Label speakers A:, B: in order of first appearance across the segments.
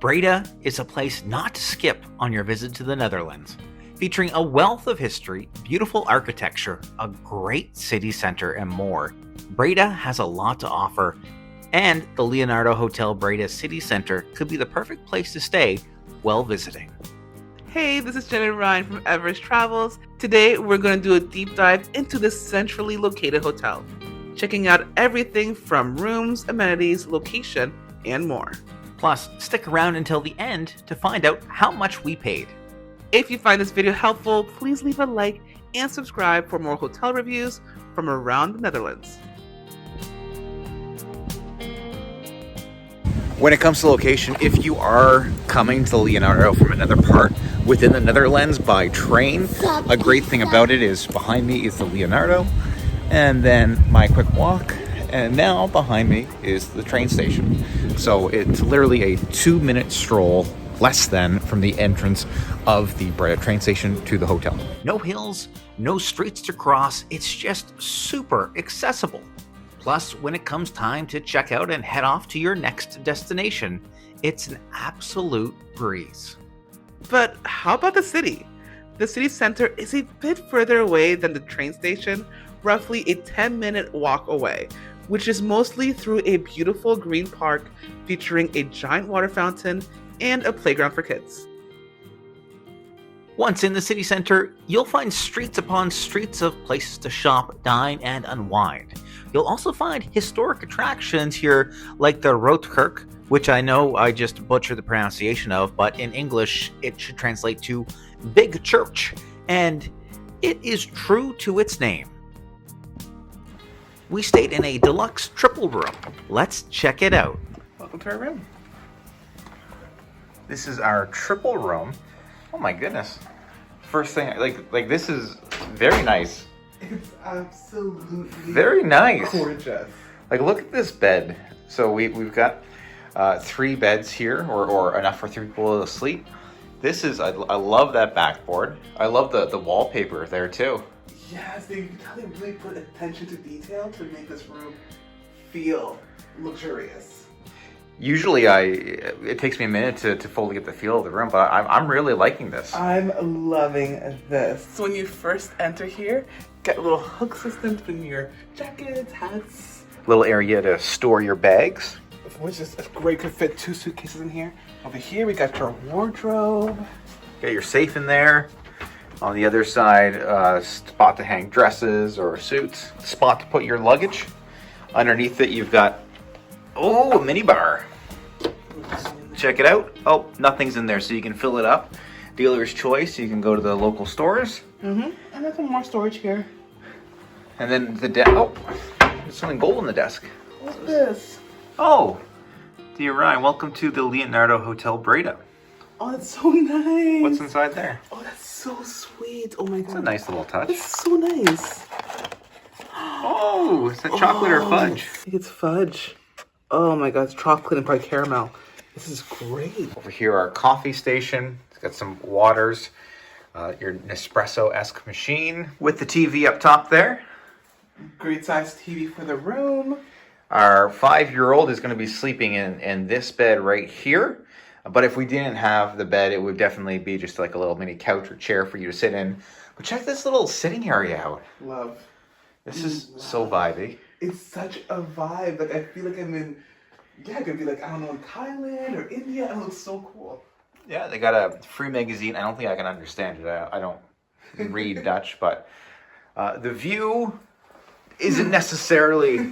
A: Breda is a place not to skip on your visit to the Netherlands. Featuring a wealth of history, beautiful architecture, a great city center, and more, Breda has a lot to offer, and the Leonardo Hotel Breda City Center could be the perfect place to stay while visiting.
B: Hey, this is Jen and Ryan from Everest Travels. Today, we're going to do a deep dive into this centrally located hotel, checking out everything from rooms, amenities, location, and more.
A: Plus, stick around until the end to find out how much we paid.
B: If you find this video helpful, please leave a like and subscribe for more hotel reviews from around the Netherlands.
A: When it comes to location, if you are coming to Leonardo from another part within the Netherlands by train, a great thing about it is behind me is the Leonardo, and then my quick walk, and now behind me is the train station. So it's literally a 2-minute stroll, less than, from the entrance of the Breda train station to the hotel. No hills, no streets to cross, it's just super accessible. Plus, when it comes time to check out and head off to your next destination, it's an absolute breeze.
B: But how about the city? The city center is a bit further away than the train station, roughly a 10-minute walk away, which is mostly through a beautiful green park featuring a giant water fountain and a playground for kids.
A: Once in the city center, you'll find streets upon streets of places to shop, dine, and unwind. You'll also find historic attractions here like the Roodkerk, which I know I just butchered the pronunciation of, but in English it should translate to Big Church, and it is true to its name. We stayed in a deluxe triple room. Let's check it out.
B: Welcome to our room.
A: This is our triple room. Oh my goodness. First thing, like this is very nice.
B: It's absolutely
A: very nice.
B: Gorgeous.
A: Like, look at this bed. So we've got 3 beds here, or enough for 3 people to sleep. This is, I love that backboard. I love the wallpaper there too.
B: Yes, you can tell they really put attention to detail to make this room feel luxurious.
A: Usually it takes me a minute to fully get the feel of the room, but I'm really liking this.
B: I'm loving this. So when you first enter here, get a little hook system to put in your jackets, hats.
A: Little area to store your bags.
B: Which is great, could fit 2 suitcases in here. Over here we got your wardrobe.
A: Got your safe in there. On the other side, spot to hang dresses or suits. Spot to put your luggage. Underneath it you've got, a mini bar. Check it out. Oh, nothing's in there, so you can fill it up. Dealer's choice, you can go to the local stores.
B: And there's some more storage here.
A: And then the desk, there's something gold on the desk.
B: What's this?
A: Oh, dear Ryan, welcome to the Leonardo Hotel Breda.
B: Oh, that's so nice.
A: What's inside there?
B: Oh, that's so sweet. Oh my god.
A: It's a nice little touch.
B: It's so nice.
A: Oh, is that chocolate or fudge?
B: I think it's fudge. Oh my god, it's chocolate and probably caramel. This is great.
A: Over here, our coffee station. It's got some waters. Your Nespresso-esque machine with the TV up top there.
B: Great size TV for the room.
A: Our 5-year-old is going to be sleeping in this bed right here. But if we didn't have the bed, it would definitely be just like a little mini couch or chair for you to sit in. But check this little sitting area out.
B: Love.
A: This is so vibey.
B: It's such a vibe. Like, I feel like I'm in, I could be like, I don't know, in Thailand or India. It looks so cool.
A: Yeah, they got a free magazine. I don't think I can understand it. I don't read Dutch, but the view isn't necessarily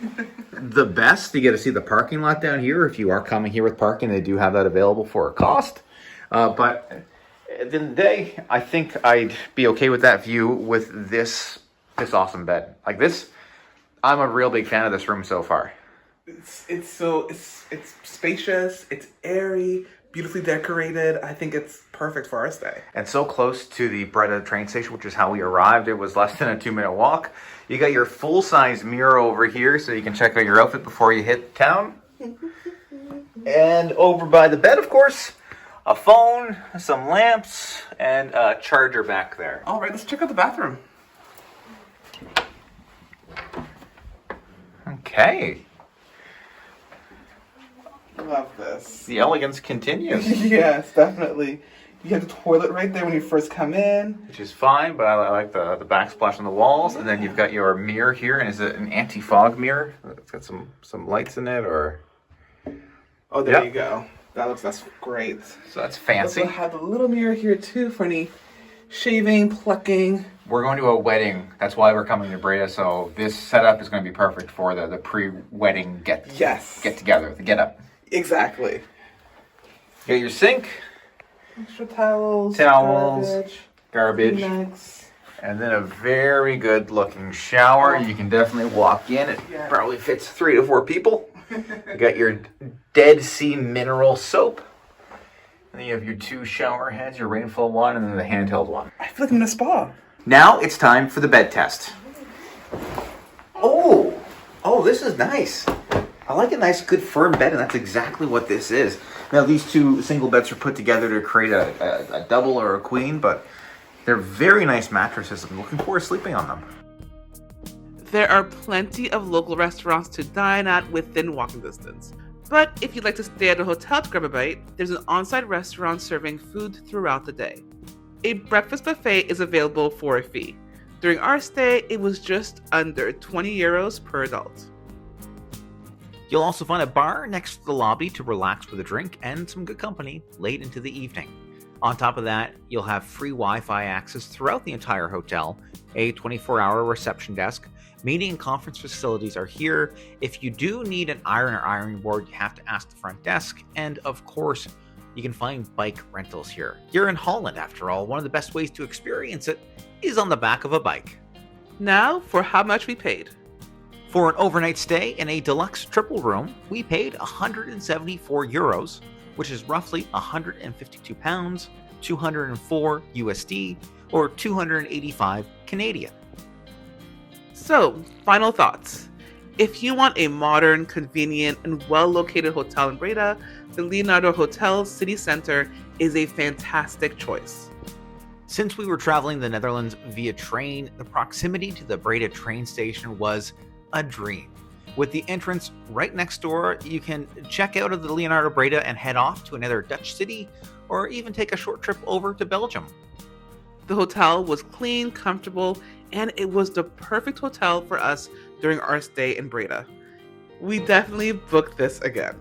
A: the best. You get to see the parking lot down here. If you are coming here with parking, they do have that available for a cost. But at the end of the day, I think I'd be okay with that view with this awesome bed. Like this, I'm a real big fan of this room so far.
B: It's spacious, it's airy, beautifully decorated. I think it's perfect for our stay.
A: And so close to the Breda train station, which is how we arrived. It was less than a 2-minute walk. You got your full-size mirror over here so you can check out your outfit before you hit town. And over by the bed, of course, a phone, some lamps, and a charger back there.
B: All right, let's check out the bathroom.
A: Okay.
B: Love this.
A: The elegance continues.
B: Yes, definitely. You have the toilet right there when you first come in.
A: Which is fine, but I like the backsplash on the walls. And then you've got your mirror here. And is it an anti-fog mirror? It's got some lights in it, or...
B: Oh, there you go. That's great.
A: So that's fancy.
B: We also have the little mirror here too for any shaving, plucking.
A: We're going to a wedding. That's why we're coming to Breda. So this setup is going to be perfect for the pre-wedding get together, the get up.
B: Exactly.
A: You got your sink.
B: Extra towels,
A: garbage, and then a very good looking shower. You can definitely walk in. It probably fits 3 to 4 people. You got your Dead Sea mineral soap. And then you have your 2 shower heads, your rainfall one, and then the handheld one.
B: I feel like I'm in a spa.
A: Now it's time for the bed test. Oh, this is nice. I like a nice, good, firm bed, and that's exactly what this is. Now, these 2 single beds are put together to create a double or a queen, but they're very nice mattresses. I'm looking forward to sleeping on them.
B: There are plenty of local restaurants to dine at within walking distance. But if you'd like to stay at a hotel to grab a bite, there's an on-site restaurant serving food throughout the day. A breakfast buffet is available for a fee. During our stay, it was just under 20 euros per adult.
A: You'll also find a bar next to the lobby to relax with a drink and some good company late into the evening. On top of that, you'll have free Wi-Fi access throughout the entire hotel, a 24-hour reception desk, meeting and conference facilities are here. If you do need an iron or ironing board, you have to ask the front desk, and of course, you can find bike rentals here. You're in Holland, after all. One of the best ways to experience it is on the back of a bike.
B: Now for how much we paid.
A: For an overnight stay in a deluxe triple room, we paid 174 euros, which is roughly 152 pounds, 204 USD, or 285 Canadian.
B: So, final thoughts. If you want a modern, convenient, and well-located hotel in Breda, the Leonardo Hotel City Center is a fantastic choice.
A: Since we were traveling the Netherlands via train, the proximity to the Breda train station was a dream. With the entrance right next door, you can check out of the Leonardo Breda and head off to another Dutch city, or even take a short trip over to Belgium.
B: The hotel was clean, comfortable, and it was the perfect hotel for us during our stay in Breda. We definitely booked this again.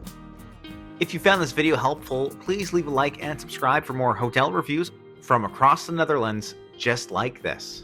A: If you found this video helpful, please leave a like and subscribe for more hotel reviews from across the Netherlands just like this.